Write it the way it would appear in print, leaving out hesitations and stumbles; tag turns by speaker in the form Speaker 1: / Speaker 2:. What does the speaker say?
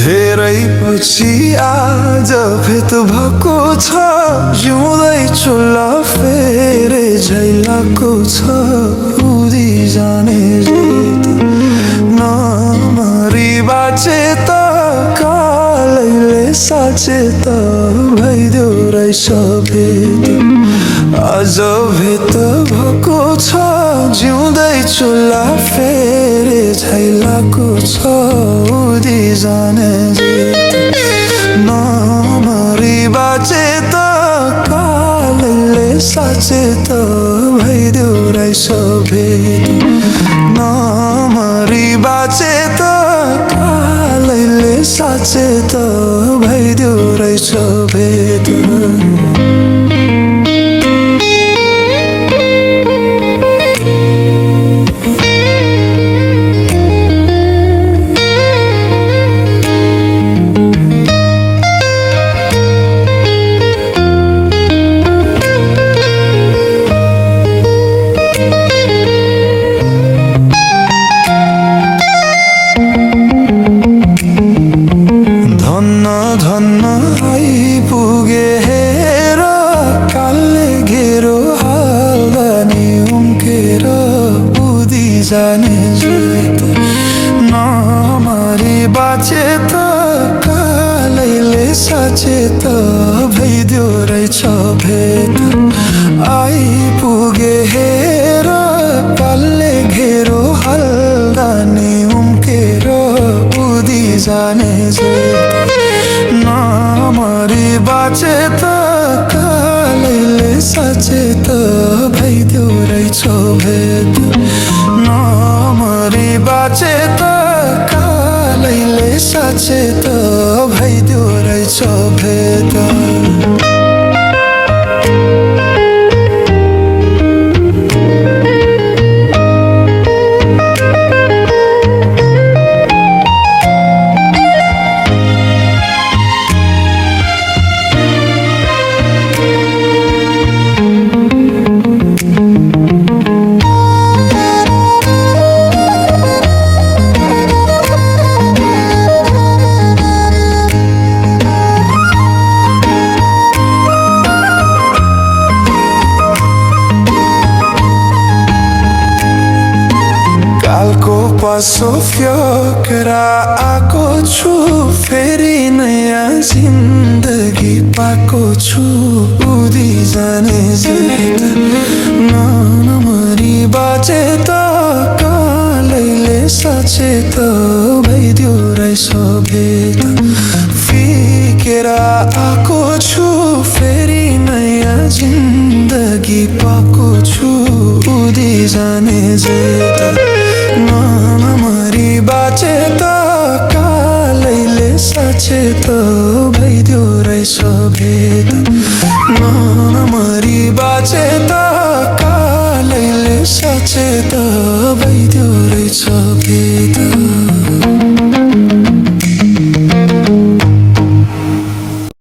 Speaker 1: धेरै पछि आज भेट भएको छ, जिउँदै चुल्ला फेरे झैलाको छ। उडी जाने रेत नमरी बाँचे त कालैले साँचे त भइदियो रहेछ भेट। आज भेट भएको छ, जिउँदै चुल्ला फेरे झैलाको छ। उडी जाने रेत नमरी बाँचे त कालैले साँचे त भइदियो रहेछ भेट। नमरी बाँचे त कालैले साँचे त भइदियो रहेछ भेट। धन्न आइपुगे हेर कालले घेरो हाल्दा नि उम्केर उडी जाने रेत नमरी बाँचे त कालैले साँचे त भइदियो रहेछ भेट। आइपुगे हेर कालले घेरो हाल्दा नि उम्केर उडी जाने रेत नमरी बाँचे त कालैले साँचे त भइदियो रहेछ भेट। नमरी बाँचे त कालैले साँचे त भइदियो रहेछ भेट। कालको पासो फ्याँकेर आएको छु, फेरि नयाँ जिन्दगी पाएको छु। उडी जाने रेत नमरी बाँचे त कालैले साँचे त भइदियो रहेछ भेट। फिकेर आएको छु, फेरि नयाँ जिन्दगी पाएको छु। उडी जाने रेत नमरी बाँचे त कालैले साँचे त भइदियो रहेछ भेट।